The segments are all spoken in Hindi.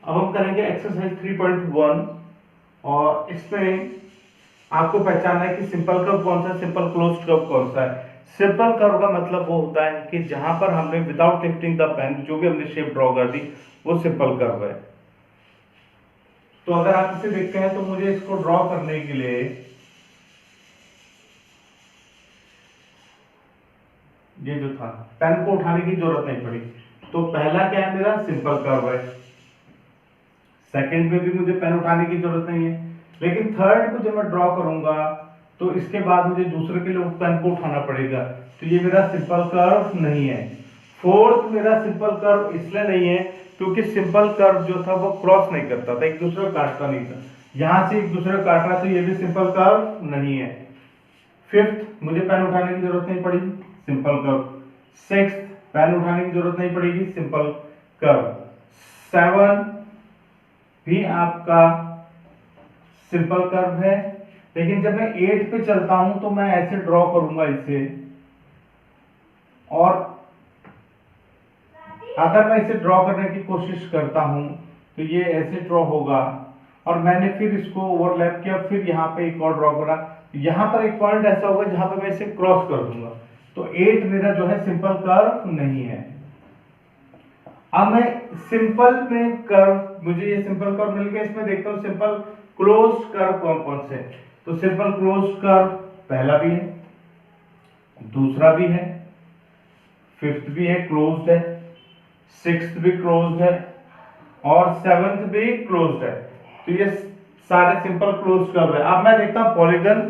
अब हम करेंगे एक्सरसाइज 3.1 और इसमें आपको पहचानना है कि सिंपल कर्व कौन सा है, सिंपल क्लोज्ड कर्व कौन सा है। सिंपल कर्व का मतलब वो होता है कि जहां पर हमने विदाउट लिफ्टिंग द पेन जो भी हमने शेप ड्रॉ कर दी वो सिंपल कर्व है। तो अगर आप इसे देखते हैं तो मुझे इसको ड्रॉ करने के लिए ये जो था पेन को उठाने की जरूरत नहीं पड़ी। तो पहला क्या है, मेरा सिंपल कर्व है। सेकंड में भी मुझे पेन उठाने की जरूरत नहीं है, लेकिन थर्ड को जब मैं ड्रॉ करूंगा तो इसके बाद मुझे दूसरे के लिए उस पेन को उठाना पड़ेगा, तो ये मेरा सिंपल कर्व नहीं है। फोर्थ मेरा सिंपल कर्व इसलिए नहीं है क्योंकि सिंपल कर्व जो था वो क्रॉस नहीं करता था, एक दूसरे को काटता नहीं था। यहां से एक दूसरे को काट रहा, तो ये भी सिंपल कर्व नहीं है। फिफ्थ, मुझे पेन उठाने की जरूरत नहीं पड़ी, सिंपल कर्व। सिक्स्थ, पेन उठाने की जरूरत नहीं पड़ेगी, सिंपल कर्व। सेवन भी आपका सिंपल कर्व है, लेकिन जब मैं 8 पे चलता हूं तो मैं ऐसे ड्रॉ करूंगा इसे, और अगर मैं इसे ड्रॉ करने की कोशिश करता हूं तो ये ऐसे ड्रॉ होगा, और मैंने फिर इसको ओवरलैप किया, फिर यहाँ पे एक और ड्रॉ करा, यहाँ पर एक पॉइंट ऐसा होगा जहां पे मैं इसे क्रॉस कर दूंगा। तो 8 मेरा जो है सिंपल कर्व नहीं है। अब मैं सिंपल में कर्व, मुझे ये सिंपल कर्व मिल गया, इसमें देखता हूं सिंपल क्लोज कर्व कौन कौन से। तो सिंपल क्लोज कर्व पहला भी है, दूसरा भी है, फिफ्थ भी है क्लोज्ड है, सिक्स्थ भी क्लोज्ड है, और सेवंथ भी क्लोज्ड है। तो ये सारे सिंपल क्लोज कर्व है। अब मैं देखता हूं पॉलीगन।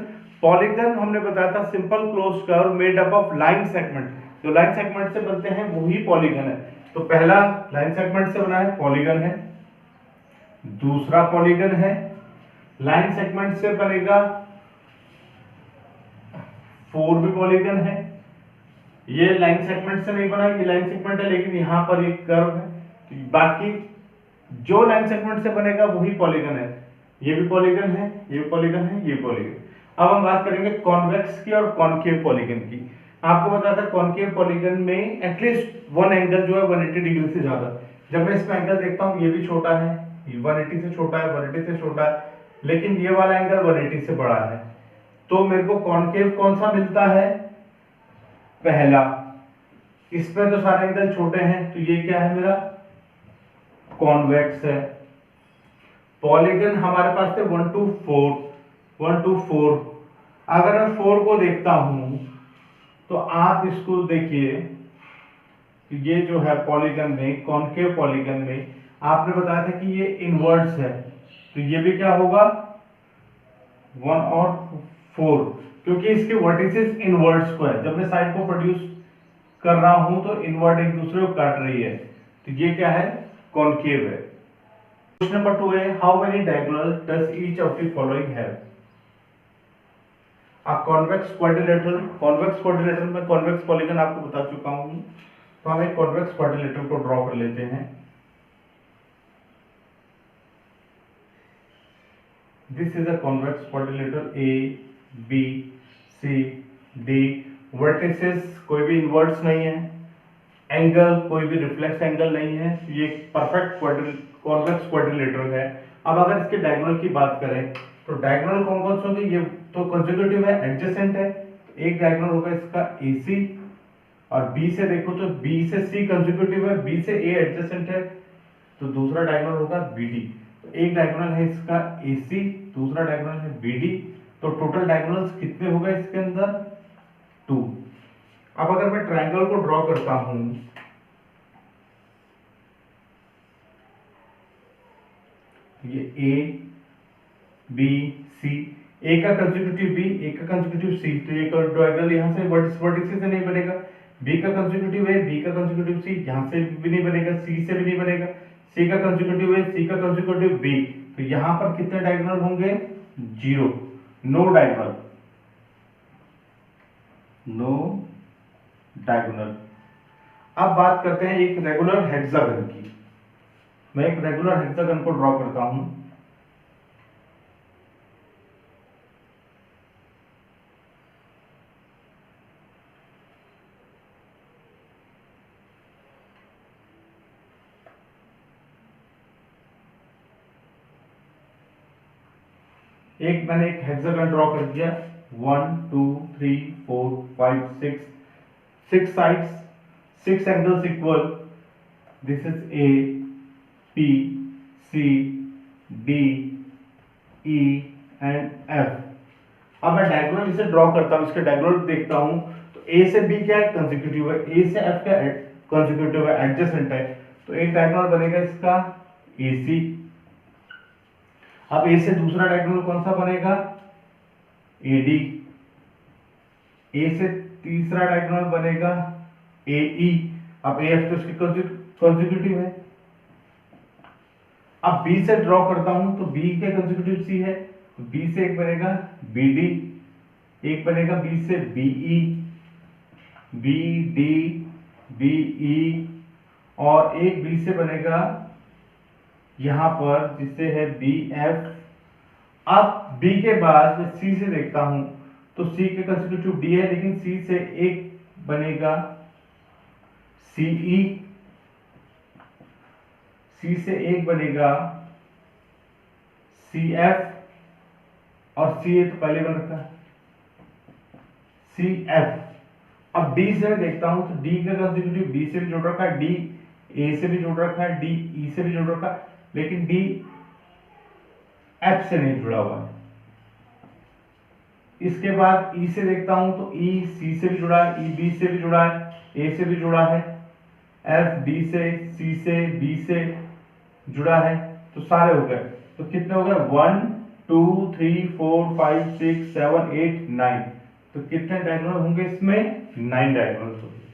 पॉलीगन हमने बताया था simple close curve made up of line segment, जो लाइन सेगमेंट से बनते हैं वही पॉलीगन है। तो पहला लाइन सेगमेंट से बना है, पॉलीगन है। दूसरा पॉलीगन है, लाइन सेगमेंट से बनेगा, फोर भी पॉलीगन है। ये लाइन सेगमेंट से नहीं बना, ये लाइन सेगमेंट है लेकिन यहां पर एक कर्व है। तो बाकी जो लाइन सेगमेंट से बनेगा वही पॉलीगन है। ये भी पॉलीगन है, ये भी पॉलीगन है, ये पॉलीगन। अब हम बात करेंगे कॉन्वेक्स की और कॉनकेव पॉलीगन की। आपको पता था कॉनकेव पॉलीगन में एटलीस्ट वन एंगल जो है 180 डिग्री से ज्यादा। जब मैं इसमें एंगल देखता हूं ये भी छोटा है, 180 से छोटा है, 180 से छोटा है, लेकिन ये वाला एंगल 180 से बड़ा है। तो मेरे को कॉनकेव कौन सा मिलता है, पहला। इसमें तो सारे एंगल छोटे हैं, तो ये क्या है, मेरा कॉन्वेक्स है। पॉलीगन हमारे पास थे 1 to 4, 1 to 4। अगर मैं 4 को देखता हूं तो आप इसको देखिए, ये जो है पॉलीगन में, कॉनकेव पॉलीगन में आपने बताया था कि ये इनवर्ट्स है, तो ये भी क्या होगा, 1 और 4, क्योंकि इसके वर्टिसेस इनवर्ट्स को है। जब मैं साइड को प्रोड्यूस कर रहा हूं तो इनवर्ट एक दूसरे को काट रही है, तो ये क्या है, कॉनकेव है। क्वेश्चन नंबर 2 है, how many diagonal does each of the following have. A convex quadrilateral, convex quadrilateral में कॉन्वेक्स पॉलीगन आपको बता चुका हूं, तो हम एक कॉन्वेक्स क्वाड्रिलेटरल को ड्रॉ कर लेते हैं। This is a convex quadrilateral, A B C D. Vertices कोई भी इनवर्ट्स नहीं है, एंगल कोई भी रिफ्लेक्स एंगल नहीं है, ये परफेक्ट कॉन्वेक्स क्वाड्रिलेटरल है। अब अगर इसके डायगोनल की बात करें तो डायगोनल कौन कौन से होंगे, ये तो कंसेक्यूटिव है, एडजेसेंट है, तो एक डायगोनल होगा इसका AC, और B से देखो तो B से C कंसेक्यूटिव है, B से A एडजेसेंट है, तो दूसरा डायगोनल होगा BD। तो एक डायगोनल है इसका AC, दूसरा डायगोनल है BD, तो टोटल डायगोनल्स कितने हो गए इसके अंदर, 2। अब अगर मैं ट्रायंगल को ड्रॉ करता हूं, ये A B C, A का कंसेक्यूटिव B, A का कंसेक्यूटिव C, तो ये डायगोनल यहां से वर्टिसेस से नहीं बनेगा। B का कंसेक्यूटिव है, B का कंसेक्यूटिव C, यहां से भी नहीं बनेगा, C से भी नहीं बनेगा। C का कंसेक्यूटिव है, C का कंसेक्यूटिव B, तो यहां पर कितने डायगोनल होंगे, 0, नो डायगोनल, नो डायगोनल। अब बात करते हैं एक रेगुलर हेक्सागन की। मैं एक रेगुलर हेक्सागन को ड्रॉ करता हूं। एक मैंने एक हेक्सागन ड्रॉ कर दिया, 1 2 3 4 5 6 sides, 6 angles equal, this is A P C D E and F. अब मैं डायगोनल इसे ड्रॉ करता हूं, इसके डायगोनल देखता हूं तो ए से बी क्या है, कंसेक्यूटिव है, ए से एफ क्या है, कंसेक्यूटिव है, एडजेसेंट है, तो एक डायगोनल बनेगा इसका AC। अब ए से दूसरा डायगोनल कौन सा बनेगा, AD। ए से तीसरा डायगोनल बनेगा AE। अब AF तो इसके कंसेक्यूटिव है। अब B से ड्रॉ करता हूं तो B के कंसेक्यूटिव C है, तो B से एक बनेगा BD, एक बनेगा B से BE, BD BE, और एक B से बनेगा यहां पर जिससे है BF। अब B के बाद मैं C से देखता हूं तो C के कंसेक्यूटिव D है, लेकिन C से एक बनेगा CE, C से एक बनेगा CF, और CA तो पहले बन रखा है CF। अब D से मैं देखता हूं तो D का कंसेक्यूटिव B से भी जुड़ रखा है, D A से भी जुड़ रखा है, D E से भी जुड़ रखा है, लेकिन D F से नहीं जुड़ा हुआ है। इसके बाद E से देखता हूं तो E C से भी जुड़ा है, E B से भी जुड़ा है, A से भी जुड़ा है, F D से, C से, B से जुड़ा है, तो सारे हो गए। तो कितने हो गए, 1 2 3 4 5 6 7 8 9। तो कितने डायगोनल होंगे इसमें, 9 डायगोनल होंगे।